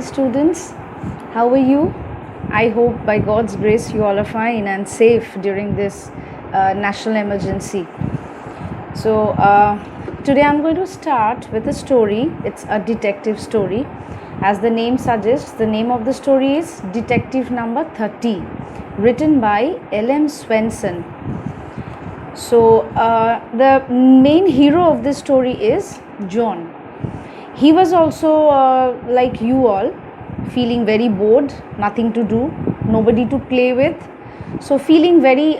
students. How are you? I hope by God's grace you all are fine and safe during this national emergency. So today I'm going to start with a story. It's a detective story. As the name suggests, the name of the story is Detective Number 30, written by L.M. Swenson. So the main hero of this story is John. He was also like you all, feeling very bored, nothing to do, nobody to play with. So feeling very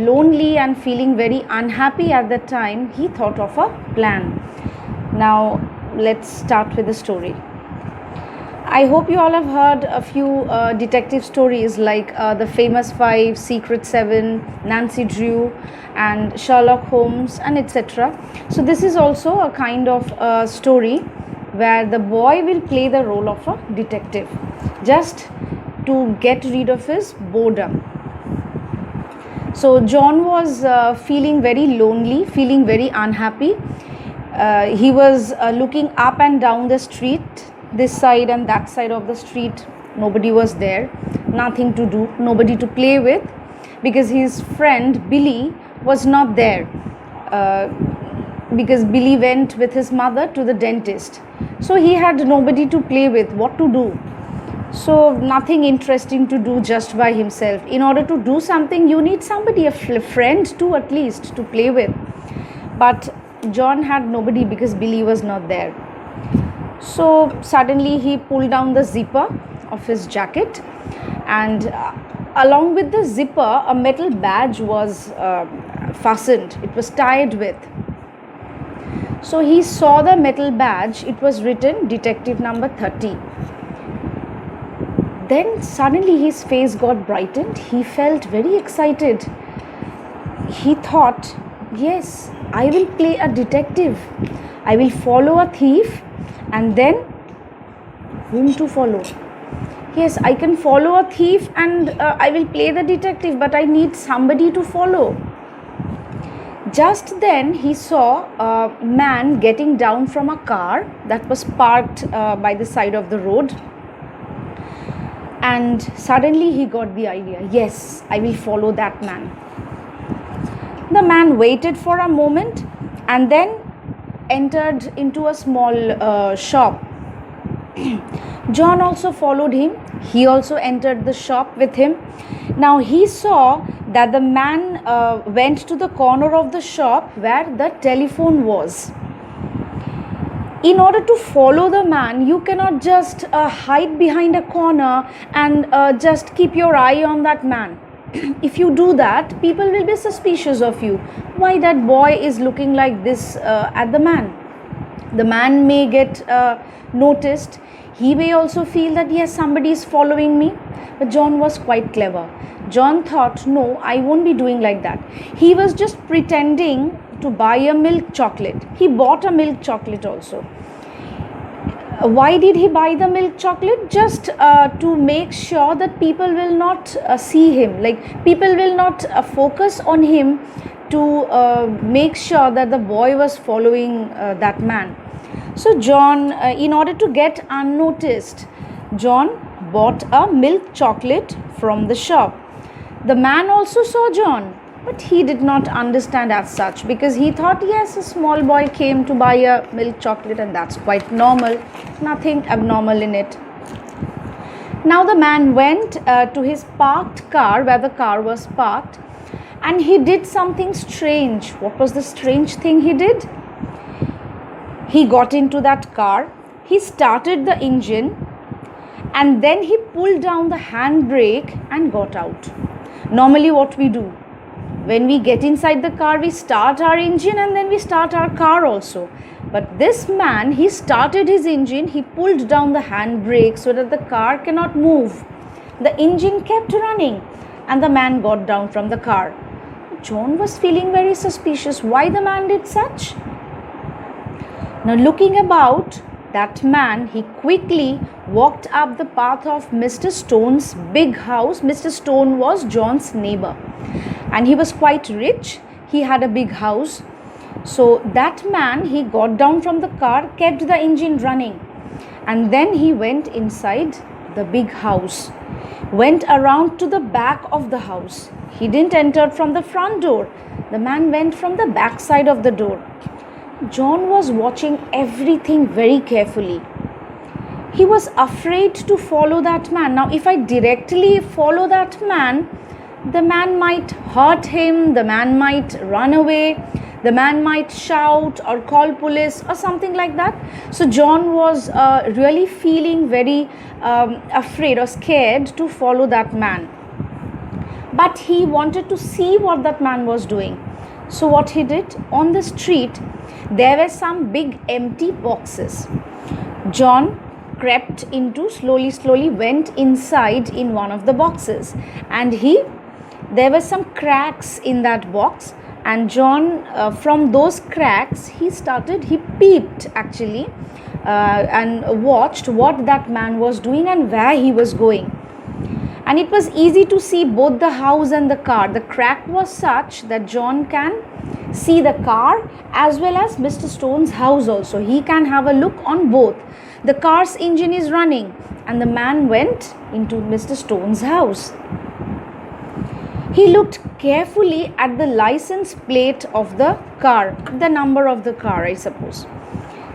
lonely and feeling very unhappy at that time, he thought of a plan. Now let's start with the story. I hope you all have heard a few detective stories like the famous VII, Secret VII, Nancy Drew and Sherlock Holmes and etc. So this is also a kind of story where the boy will play the role of a detective just to get rid of his boredom. So John was feeling very lonely, feeling very unhappy. He was looking up and down the street, this side and that side of the street. Nobody was there, nothing to do, nobody to play with, because his friend Billy was not there, because Billy went with his mother to the dentist. So he had nobody to play with, what to do. So nothing interesting to do just by himself. In order to do something, you need somebody, a friend too, at least, to play with. But John had nobody because Billy was not there. So suddenly he pulled down the zipper of his jacket, and along with the zipper a metal badge was fastened. It was tied with. So he saw the metal badge. It was written Detective Number 30. Then suddenly his face got brightened. He felt very excited. He thought, yes, I will play a detective. I will follow a thief, and then whom to follow? Yes, I can follow a thief and I will play the detective, but I need somebody to follow. Just then he saw a man getting down from a car that was parked by the side of the road, and suddenly he got the idea, yes, I will follow that man. The man waited for a moment and then entered into a small shop. John also followed him. He also entered the shop with him. Now he saw that the man went to the corner of the shop where the telephone was. In order to follow the man, you cannot just hide behind a corner and just keep your eye on that man. If you do that, people will be suspicious of you. Why that boy is looking like this at the man? The man may get noticed. He may also feel that yes, somebody is following me. But John was quite clever. John thought, no, I won't be doing like that. He was just pretending to buy a milk chocolate. He bought a milk chocolate also. Why did he buy the milk chocolate? Just to make sure that people will not see him. Like people will not focus on him, to make sure that the boy was following that man. So John, in order to get unnoticed, John bought a milk chocolate from the shop. The man also saw John, but he did not understand as such, because he thought, yes, a small boy came to buy a milk chocolate and that's quite normal, nothing abnormal in it. Now the man went to his parked car, where the car was parked, and he did something strange. What was the strange thing he did? He got into that car, he started the engine, and then he pulled down the handbrake and got out. Normally what we do, when we get inside the car, we start our engine and then we start our car also. But this man, he started his engine, he pulled down the handbrake so that the car cannot move. The engine kept running and the man got down from the car. John was feeling very suspicious. Why the man did such? Now looking about, that man, he quickly walked up the path of Mr. Stone's big house. Mr. Stone was John's neighbor and he was quite rich. He had a big house. So that man, he got down from the car, kept the engine running, And then he went inside the big house, went around to the back of the house. He didn't enter from the front door. The man went from the back side of the door. John was watching everything very carefully. He was afraid to follow that man. Now, if I directly follow that man, the man might hurt him, the man might run away, the man might shout or call police or something like that. So John was really feeling very afraid or scared to follow that man. But he wanted to see what that man was doing. So what he did, on the street there were some big empty boxes. John crept into, slowly went inside in one of the boxes, and there were some cracks in that box, and John from those cracks he peeped actually and watched what that man was doing and where he was going. And it was easy to see both the house and the car. The crack was such that John can see the car as well as Mr. Stone's house also. He can have a look on both. The car's engine is running, and the man went into Mr. Stone's house. He looked carefully at the license plate of the car, the number of the car, I suppose.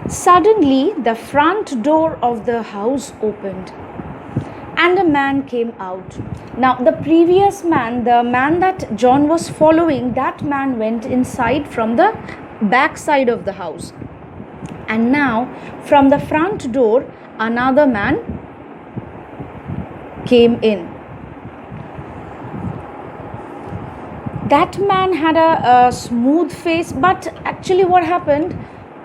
Suddenly, the front door of the house opened, and a man came out. Now, the previous man, the man that John was following, that man went inside from the back side of the house. And now, from the front door, another man came in. That man had a smooth face, but actually what happened,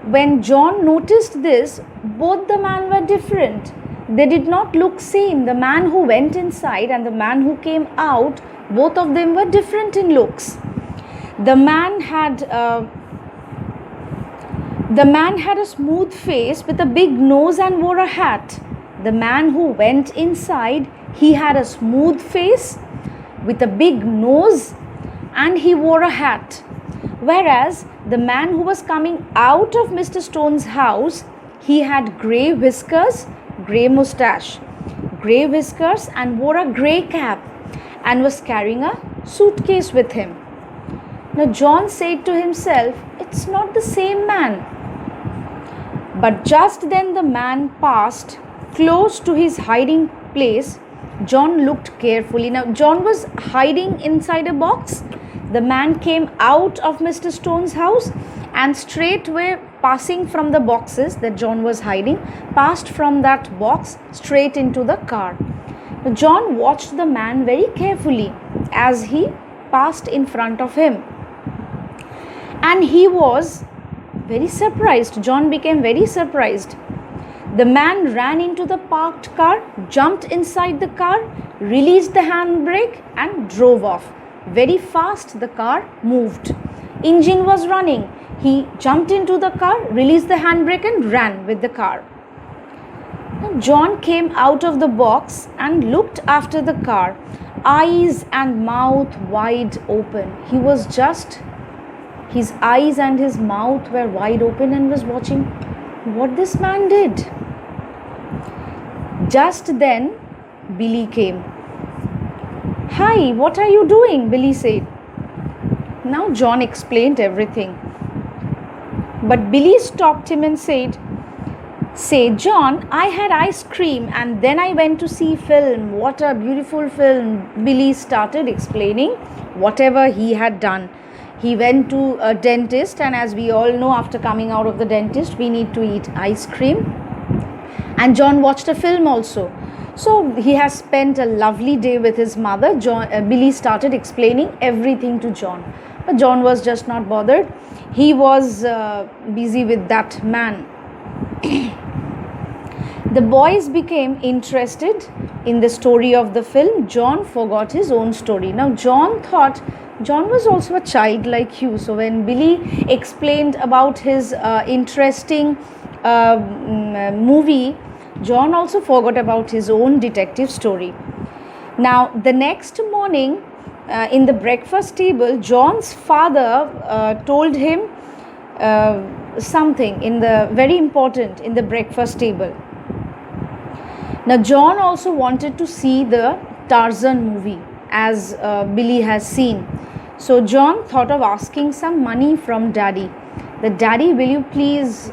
when John noticed this, both the men were different. They did not look same. The man who went inside and the man who came out, both of them were different in looks. The man had a smooth face with a big nose and wore a hat. The man who went inside, he had a smooth face with a big nose and he wore a hat. Whereas the man who was coming out of Mr. Stone's house, he had grey whiskers, grey moustache, grey whiskers and wore a grey cap and was carrying a suitcase with him. Now John said to himself, it's not the same man. But just then the man passed close to his hiding place. John looked carefully. Now John was hiding inside a box. The man came out of Mr. Stone's house and straightway passing from the boxes that John was hiding, passed from that box straight into the car. Now John watched the man very carefully as he passed in front of him. And he was very surprised. John became very surprised. The man ran into the parked car, jumped inside the car, released the handbrake and drove off. Very fast the car moved. Engine was running. He jumped into the car, released the handbrake and ran with the car. Now John came out of the box and looked after the car, eyes and mouth wide open. His eyes and his mouth were wide open and was watching what this man did. Just then Billy came. Hi, what are you doing? Billy said. Now John explained everything. But Billy stopped him and said, Say, John, I had ice cream and then I went to see film. What a beautiful film. Billy started explaining whatever he had done. He went to a dentist, and as we all know, after coming out of the dentist, we need to eat ice cream. And John watched a film also. So he has spent a lovely day with his mother. Billy started explaining everything to John. But John was just not bothered. He was busy with that man. The boys became interested in the story of the film. John forgot his own story. Now John thought John was also a child like you. So when Billy explained about his interesting movie, John also forgot about his own detective story. Now the next morning in the breakfast table, John's father told him something very important in the breakfast table. Now John also wanted to see the Tarzan movie, as Billy has seen. So John thought of asking some money from daddy. The daddy, will you please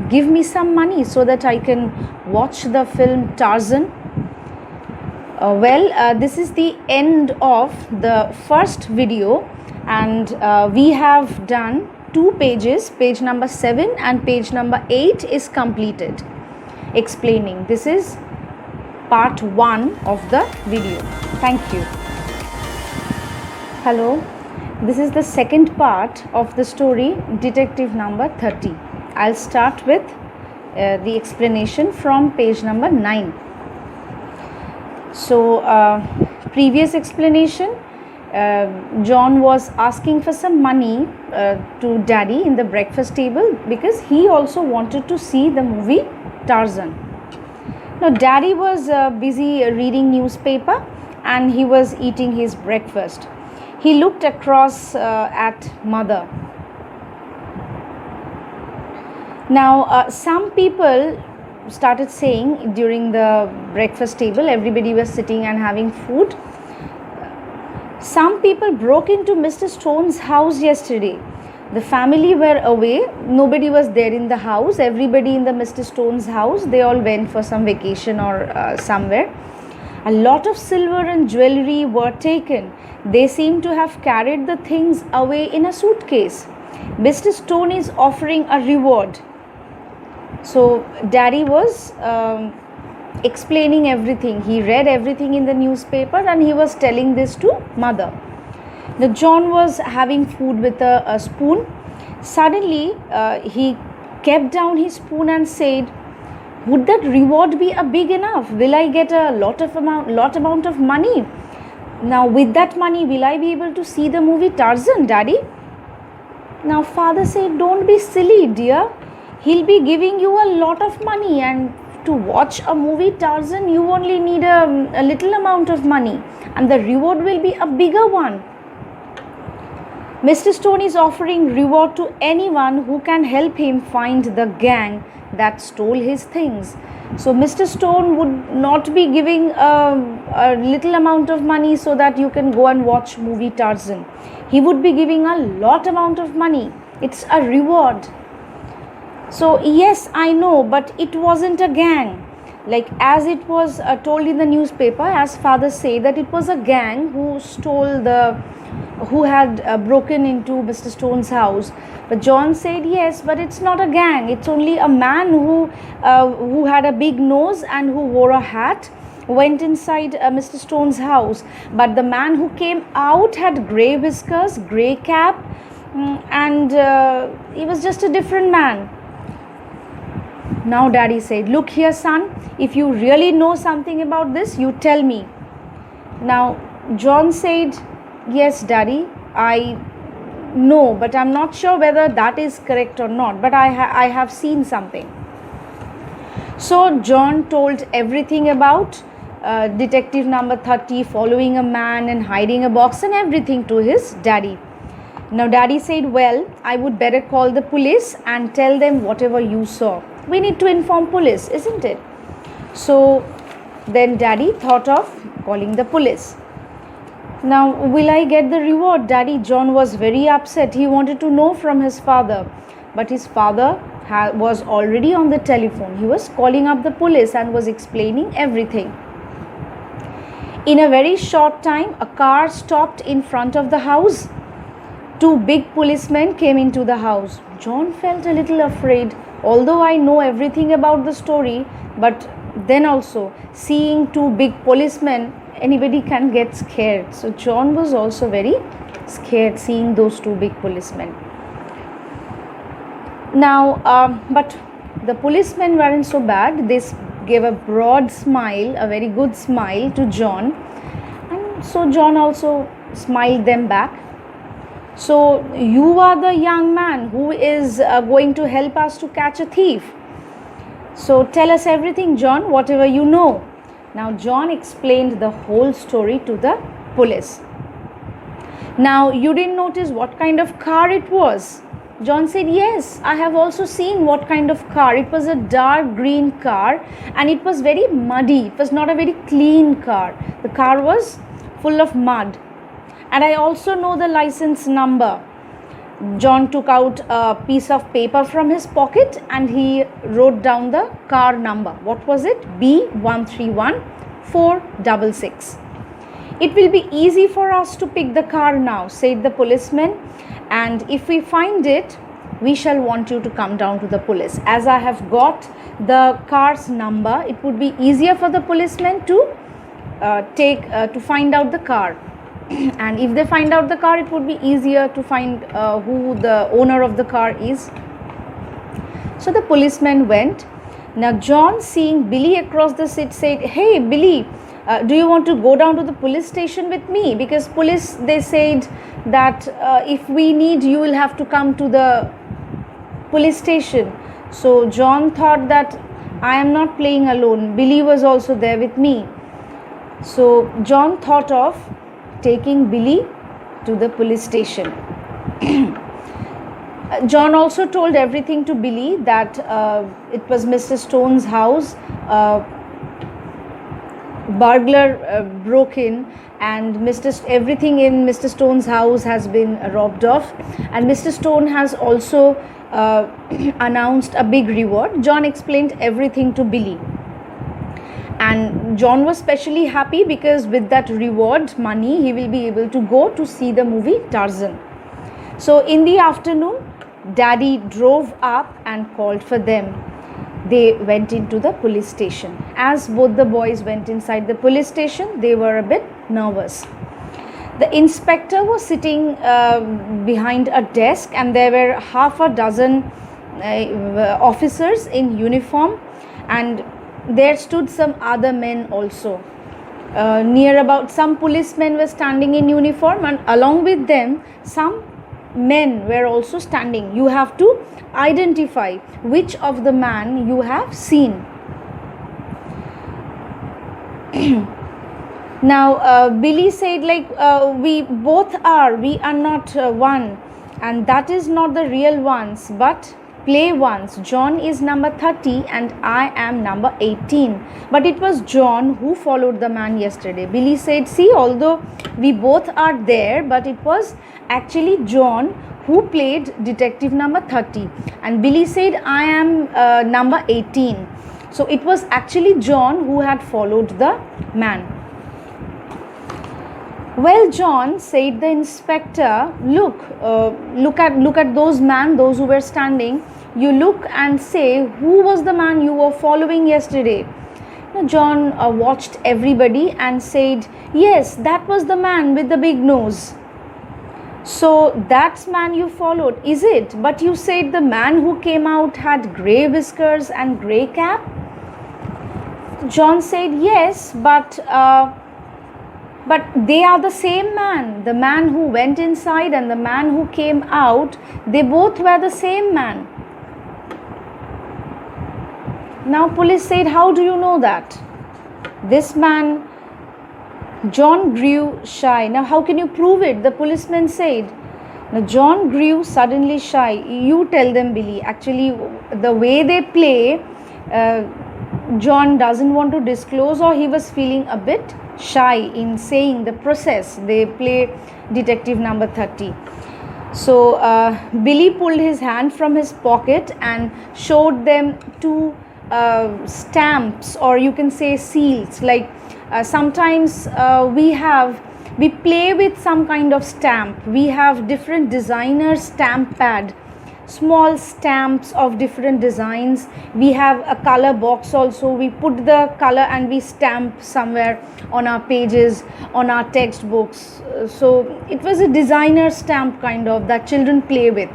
give me some money so that I can watch the film Tarzan? This is the end of the first video, and we have done 2 pages. Page number 7 and page number 8 is completed explaining. This is part 1 of the video. Thank you. Hello, this is the second part of the story, detective number 30. I'll start with the explanation from page number 9. So previous explanation, John was asking for some money to daddy in the breakfast table because he also wanted to see the movie Tarzan. Now daddy was busy reading newspaper and he was eating his breakfast. He looked across at mother. Now some people started saying during the breakfast table, everybody was sitting and having food. Some people broke into Mr. Stone's house yesterday. The family were away, nobody was there in the house. Everybody in the Mr. Stone's house, they all went for some vacation or somewhere. A lot of silver and jewelry were taken. They seem to have carried the things away in a suitcase. Mr. Stone is offering a reward. So daddy was explaining everything. He read everything in the newspaper and he was telling this to mother. Now John was having food with a spoon. Suddenly he kept down his spoon and said, would that reward be big enough? Will I get a lot amount of money? Now with that money, will I be able to see the movie Tarzan, daddy? Now father said, don't be silly, dear. He'll be giving you a lot of money, and to watch a movie Tarzan, you only need a little amount of money, and the reward will be a bigger one. Mr. Stone is offering reward to anyone who can help him find the gang that stole his things. So Mr. Stone would not be giving a little amount of money so that you can go and watch movie Tarzan. He would be giving a lot amount of money. It's a reward. So yes, I know, but it wasn't a gang. Like as it was told in the newspaper, as father said, that it was a gang who had broken into Mr. Stone's house. But John said, yes, but it's not a gang. It's only a man who had a big nose and who wore a hat, went inside Mr. Stone's house. But the man who came out had grey whiskers, grey cap, and he was just a different man. Now daddy said, look here, son, if you really know something about this, you tell me. Now John said, yes, daddy, I know, but I'm not sure whether that is correct or not, but I have seen something. So John told everything about detective number 30 following a man and hiding a box and everything to his daddy. Now daddy said, well, I would better call the police and tell them whatever you saw. We need to inform police, isn't it? So then daddy thought of calling the police. Now, will I get the reward, daddy? John was very upset. He wanted to know from his father. But his father was already on the telephone. He was calling up the police and was explaining everything. In a very short time, a car stopped in front of the house. 2 big policemen came into the house. John felt a little afraid, although I know everything about the story, but then also seeing 2 big policemen, anybody can get scared. So John was also very scared seeing those 2 big policemen. Now, but the policemen weren't so bad. They gave a broad smile, a very good smile to John, and so John also smiled them back. So you are the young man who is going to help us to catch a thief. So tell us everything, John, whatever you know. Now John explained the whole story to the police. Now you didn't notice what kind of car it was. John said, yes, I have also seen what kind of car. It was a dark green car and it was very muddy. It was not a very clean car. The car was full of mud. And I also know the license number. John took out a piece of paper from his pocket and he wrote down the car number. What was it? B131466. It will be easy for us to pick the car now, said the policeman. And if we find it, we shall want you to come down to the police. As I have got the car's number, it would be easier for the policeman to find out the car. And if they find out the car, it would be easier to find who the owner of the car is. So the policeman went. Now John, seeing Billy across the seat, said, hey Billy, do you want to go down to the police station with me? Because police, they said that if we need, you will have to come to the police station. So John thought that I am not playing alone. Billy was also there with me. So John thought of taking Billy to the police station. John also told everything to Billy, that it was Mr. Stone's house. Burglar broke in and everything in Mr. Stone's house has been robbed off, and Mr. Stone has also announced a big reward. John explained everything to Billy, and John was specially happy because with that reward money he will be able to go to see the movie Tarzan. So in the afternoon, Daddy drove up and called for them. They went into the police station. As both the boys went inside the police station, they were a bit nervous. The inspector was sitting behind a desk, and there were half a dozen officers in uniform, and there stood some other men also. Near about, some policemen were standing in uniform, and along with them some men were also standing. You have to identify which of the man you have seen. Now Billy said, we are not one, and that is not the real ones, but play ones. John is number 30 and I am number 18. But it was John who followed the man yesterday. Billy said, see, although we both are there, but it was actually John who played detective number 30. And Billy said, I am number 18. So it was actually John who had followed the man. Well, John, said the inspector, look at those men, those who were standing. You look and say, who was the man you were following yesterday? Now, John watched everybody and said, yes, that was the man with the big nose. So that's man you followed, is it? But you said the man who came out had grey whiskers and grey cap. John said, yes, but they are the same man. The man who went inside and the man who came out, they both were the same man. Now police said, how do you know that? This man, John grew shy. Now how can you prove it? The policeman said. Now John grew suddenly shy. You tell them, Billy. Actually, the way they play, John doesn't want to disclose, or he was feeling a bit shy in saying the process. They play detective number 30. So Billy pulled his hand from his pocket and showed them two stamps, or you can say seals. Like sometimes we play with some kind of stamp. We have different designer stamp pad, small stamps of different designs. We have a color box also. We put the color and we stamp somewhere on our pages, on our textbooks. So it was a designer stamp kind of that children play with.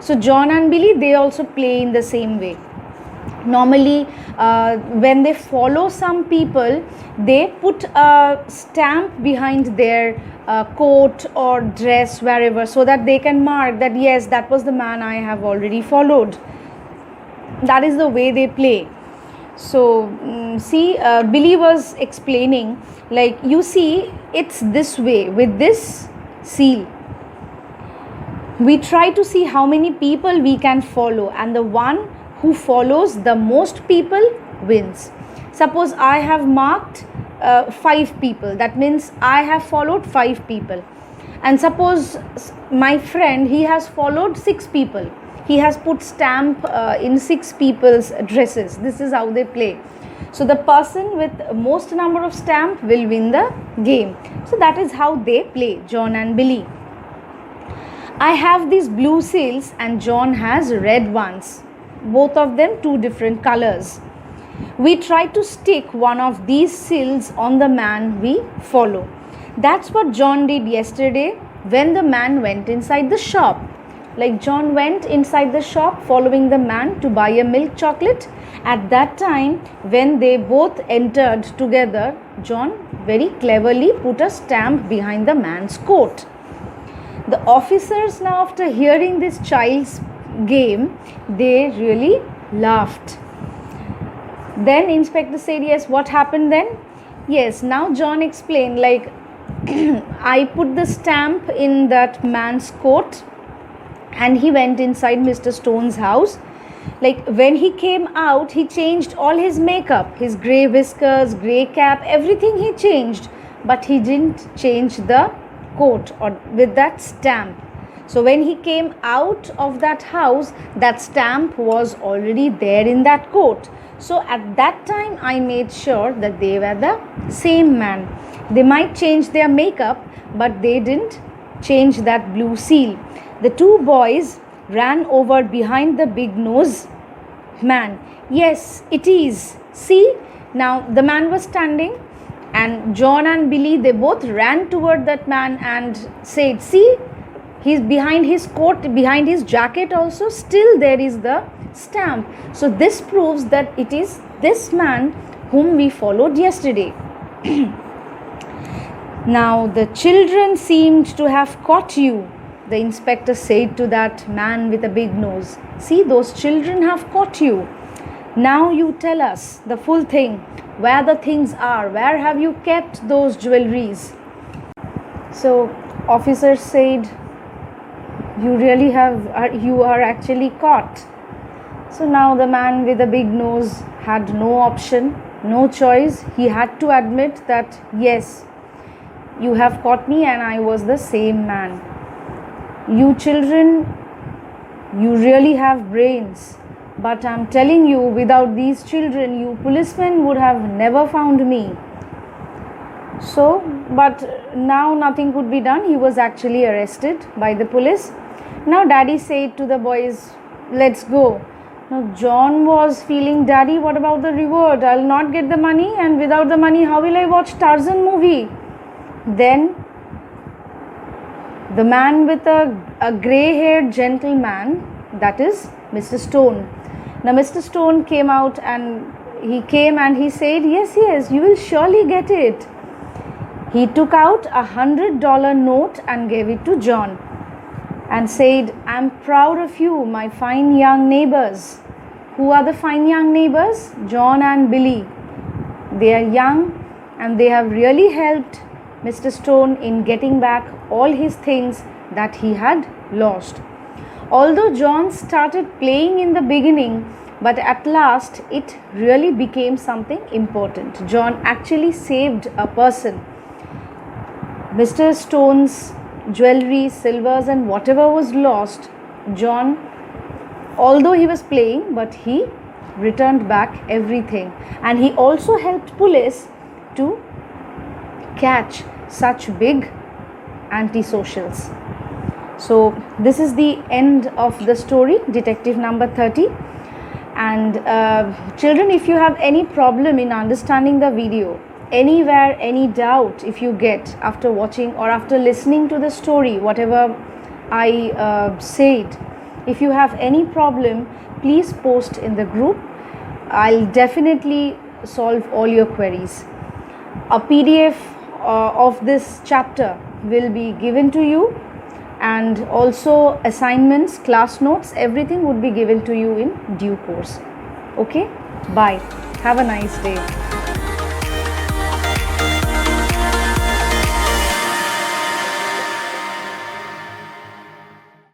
So John and Billy, they also play in the same way. Normally when they follow some people, they put a stamp behind their coat or dress, wherever, so that they can mark that yes, that was the man I have already followed. That is the way they play. So see, Billy was explaining, like, you see, it's this way with this seal. We try to see how many people we can follow, and the one who follows the most people wins. Suppose I have marked 5 people, that means I have followed 5 people. And suppose my friend, he has followed 6 people, he has put stamp in 6 people's addresses. This is how they play. So the person with most number of stamp will win the game. So that is how they play, John and Billy. I have these blue seals and John has red ones, both of them 2 different colors. We try to stick one of these seals on the man we follow. That's what John did yesterday when the man went inside the shop. Like John went inside the shop following the man to buy a milk chocolate. At that time, when they both entered together, John very cleverly put a stamp behind the man's coat. The officers, now after hearing this child's game, they really laughed. Then inspector said, yes, what happened then? Yes, now John explained, like, I put the stamp in that man's coat and he went inside Mr. Stone's house. Like when he came out, he changed all his makeup, his grey whiskers, grey cap, everything he changed, but he didn't change the coat or with that stamp. So when he came out of that house, that stamp was already there in that coat. So at that time I made sure that they were the same man. They might change their makeup, but they didn't change that blue seal. The 2 boys ran over behind the big nose man. Yes, it is. See, now the man was standing and John and Billy, they both ran toward that man and said, see, he's behind his coat, behind his jacket also, still there is the stamp. So this proves that it is this man whom we followed yesterday. Now the children seemed to have caught you, the inspector said to that man with a big nose. See, those children have caught you. Now you tell us the full thing, where the things are, where have you kept those jewelries? So officer said, you really have, you are actually caught. So now the man with the big nose had no option, no choice. He had to admit that, yes, you have caught me and I was the same man. You children, you really have brains. But I'm telling you, without these children, you policemen would have never found me. So, but now nothing could be done. He was actually arrested by the police. Now daddy said to the boys, let's go. Now John was feeling, daddy, what about the reward? I'll not get the money, and without the money, how will I watch Tarzan movie? Then the man with a grey-haired gentleman, that is Mr. Stone. Now Mr. Stone came out and he said, yes, you will surely get it. He took out $100 note and gave it to John and said, I'm proud of you, my fine young neighbors. Who are the fine young neighbors? John and Billy. They are young and they have really helped Mr. Stone in getting back all his things that he had lost. Although John started playing in the beginning, but at last it really became something important. John actually saved a person. Mr. Stone's jewelry, silvers and whatever was lost, John, although he was playing, but he returned back everything. And he also helped police to catch such big antisocials. So this is the end of the story, detective number 30. And children, if you have any problem in understanding the video, anywhere, any doubt if you get after watching or after listening to the story, whatever I said, if you have any problem, please post in the group. I'll definitely solve all your queries. A PDF of this chapter will be given to you, and also assignments, class notes, everything would be given to you in due course. Okay, bye. Have a nice day.